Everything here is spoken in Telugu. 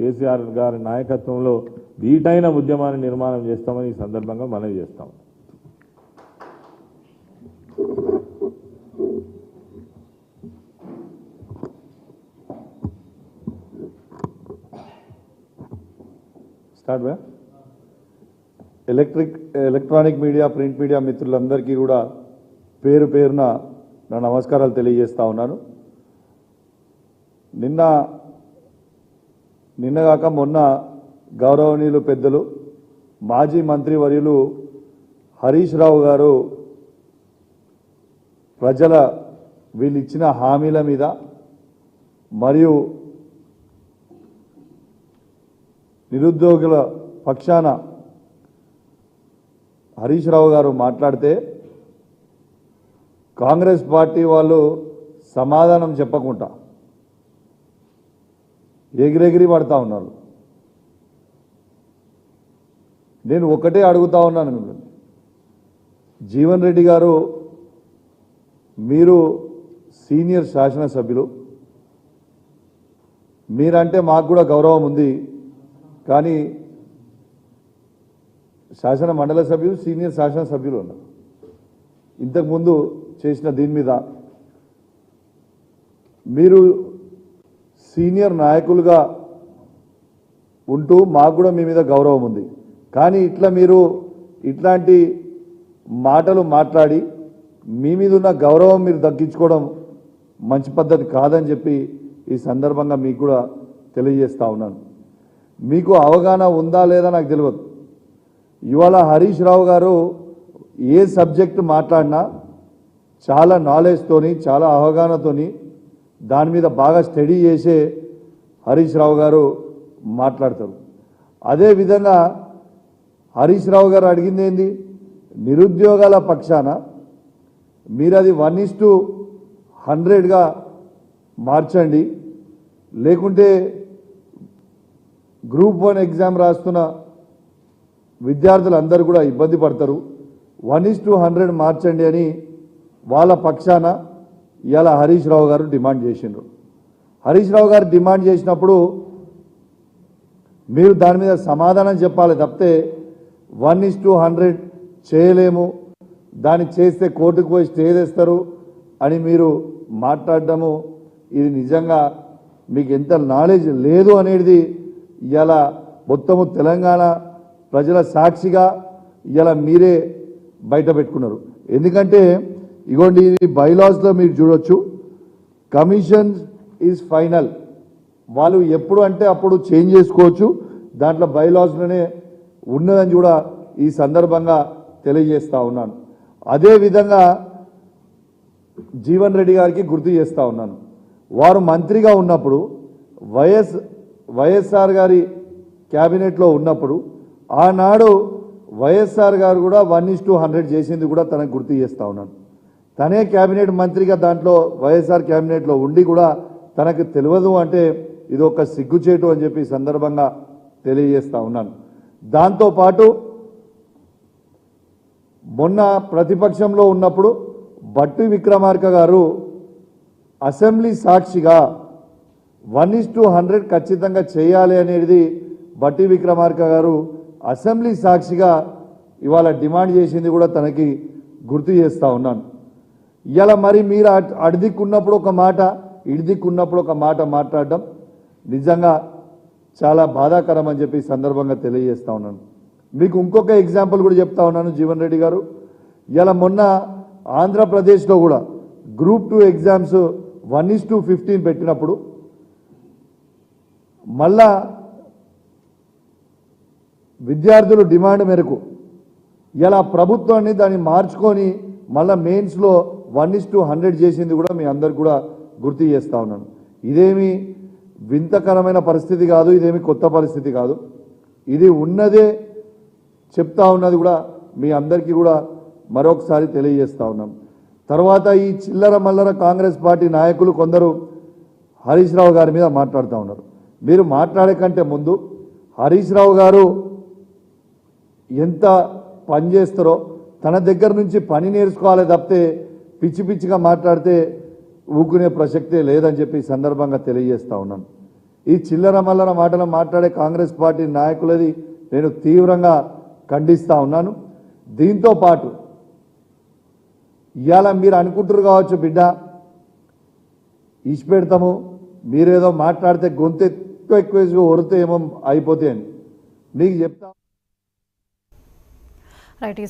కేసీఆర్ గారి నాయకత్వంలో దీటైన ఉద్యమాన్ని నిర్మాణం చేస్తామని ఈ సందర్భంగా మనవి చేస్తాం. Start by electronic media, print media మిత్రులందరికీ కూడా పేరు పేరున నా నమస్కారాలు తెలియజేస్తా ఉన్నాను. నిన్నగాక మొన్న గౌరవనీయులు పెద్దలు మాజీ మంత్రివర్యులు హరీష్ రావు గారు ప్రజల వీళ్ళు ఇచ్చిన హామీల మీద మరియు నిరుద్యోగుల పక్షాన హరీష్ రావు గారు మాట్లాడితే కాంగ్రెస్ పార్టీ వాళ్ళు సమాధానం చెప్పకుండా ఎగిరెగిరి పడతా ఉన్నారు. నేను ఒకటే అడుగుతా ఉన్నాను మిమ్మల్ని, జీవన్ రెడ్డి గారు మీరు సీనియర్ శాసనసభ్యులు, మీరంటే మాకు కూడా గౌరవం ఉంది. కానీ శాసన మండల సభ్యులు, సీనియర్ శాసనసభ్యులు ఉన్నారు. ఇంతకుముందు చేసిన దీని మీద మీరు సీనియర్ నాయకులుగా ఉంటూ మాకు కూడా మీ మీద గౌరవం ఉంది. కానీ మీరు ఇట్లాంటి మాటలు మాట్లాడి మీ మీద ఉన్న గౌరవం మీరు దక్కించుకోవడం మంచి పద్ధతి కాదని చెప్పి ఈ సందర్భంగా మీకు కూడా తెలియజేస్తా ఉన్నాను. మీకు అవగాహన ఉందా లేదా నాకు తెలియదు. ఇవాళ హరీష్ రావు గారు ఏ సబ్జెక్టు మాట్లాడినా చాలా నాలెడ్జ్తోని, చాలా అవగాహనతోని దాని మీద బాగా స్టడీ చేసే హరీష్ రావు గారు మాట్లాడతారు. అదేవిధంగా హరీష్ రావు గారు అడిగింది ఏంది, నిరుద్యోగాల పక్షాన మీరు అది 1:100గా మార్చండి, లేకుంటే గ్రూప్ 1 ఎగ్జామ్ రాస్తున్న విద్యార్థులందరూ కూడా ఇబ్బంది పడతారు, 1:100 మార్చండి అని వాళ్ళ పక్షాన ఇవాళ హరీష్ రావు గారు డిమాండ్ చేసిండ్రు. హరీష్ రావు గారు డిమాండ్ చేసినప్పుడు మీరు దాని మీద సమాధానం చెప్పాలి తప్పితే 1:100 చేయలేము, దాన్ని చేస్తే కోర్టుకు పోయి స్టే తెస్తారు అని మీరు మాట్లాడటము ఇది నిజంగా మీకు ఎంత నాలెడ్జ్ లేదు అనేది ఇవాళ మొత్తము తెలంగాణ ప్రజల సాక్షిగా ఇవాళ మీరే బయట పెట్టుకున్నారు. ఎందుకంటే ఇగోండి, ఇది బైలాస్లో మీరు చూడొచ్చు, కమిషన్ ఈజ్ ఫైనల్, వాళ్ళు ఎప్పుడు అంటే అప్పుడు చేంజ్ చేసుకోవచ్చు, దాంట్లో బైలాస్లోనే ఉన్నదని కూడా ఈ సందర్భంగా తెలియజేస్తా ఉన్నాను. అదేవిధంగా జీవన్ రెడ్డి గారికి గుర్తు చేస్తూ ఉన్నాను, వారు మంత్రిగా ఉన్నప్పుడు వైఎస్ఆర్ గారి క్యాబినెట్లో ఉన్నప్పుడు ఆనాడు వైఎస్ఆర్ గారు కూడా 1:100 చేసింది కూడా తనకు గుర్తు చేస్తూ ఉన్నాను. తనే క్యాబినెట్ మంత్రిగా దాంట్లో వైఎస్ఆర్ క్యాబినెట్లో ఉండి కూడా తనకు తెలియదు అంటే ఇది ఒక సిగ్గుచేటు అని చెప్పి సందర్భంగా తెలియజేస్తా ఉన్నాను. దాంతోపాటు మొన్న ప్రతిపక్షంలో ఉన్నప్పుడు బట్టి విక్రమార్క గారు అసెంబ్లీ సాక్షిగా 1:100 ఖచ్చితంగా చేయాలి అనేది బట్టి విక్రమార్క గారు అసెంబ్లీ సాక్షిగా ఇవాళ డిమాండ్ చేసింది కూడా తనకి గుర్తు చేస్తూ ఉన్నాను. ఇలా మరి మీరు అడిదిక్కున్నప్పుడు ఒక మాట, ఇడిదిక్కున్నప్పుడు ఒక మాట మాట్లాడడం నిజంగా చాలా బాధాకరం అని చెప్పి సందర్భంగా తెలియజేస్తా ఉన్నాను. మీకు ఇంకొక ఎగ్జాంపుల్ కూడా చెప్తా ఉన్నాను జీవన్ రెడ్డి గారు. ఇలా మొన్న ఆంధ్రప్రదేశ్లో కూడా గ్రూప్ 2 ఎగ్జామ్స్ 1:15 పెట్టినప్పుడు మళ్ళా విద్యార్థులు డిమాండ్ మేరకు ఇలా ప్రభుత్వాన్ని దాన్ని మార్చుకొని మళ్ళా మెయిన్స్లో 1:100 చేసింది కూడా మీ అందరికి కూడా గుర్తు చేస్తా ఉన్నాను. ఇదేమి వింతకరమైన పరిస్థితి కాదు, ఇదేమి కొత్త పరిస్థితి కాదు, ఇది ఉన్నదే చెప్తా ఉన్నది కూడా మీ అందరికీ కూడా మరొకసారి తెలియజేస్తా ఉన్నాం. తర్వాత ఈ చిల్లర మల్లర కాంగ్రెస్ పార్టీ నాయకులు కొందరు హరీష్ రావు గారి మీద మాట్లాడుతూ ఉన్నారు. మీరు మాట్లాడే కంటే ముందు హరీష్ రావు గారు ఎంత పని చేస్తారో తన దగ్గర నుంచి పని నేర్చుకోవాలి తప్పితే పిచ్చి పిచ్చిగా మాట్లాడితే ఊకునే ప్రసక్తే లేదని చెప్పి సందర్భంగా తెలియజేస్తా ఉన్నాను. ఈ చిల్లర మల్లర మాటలు మాట్లాడే కాంగ్రెస్ పార్టీ నాయకులది నేను తీవ్రంగా ఖండిస్తా ఉన్నాను. దీంతో పాటు ఇవాళ మీరు అనుకుంటారు కావచ్చు, బిడ్డ ఇచ్చిపెడతాము, మీరేదో మాట్లాడితే గొంతు ఎక్కువ ఒరితే ఏమో అయిపోతాయని మీకు చెప్తా. రైట్.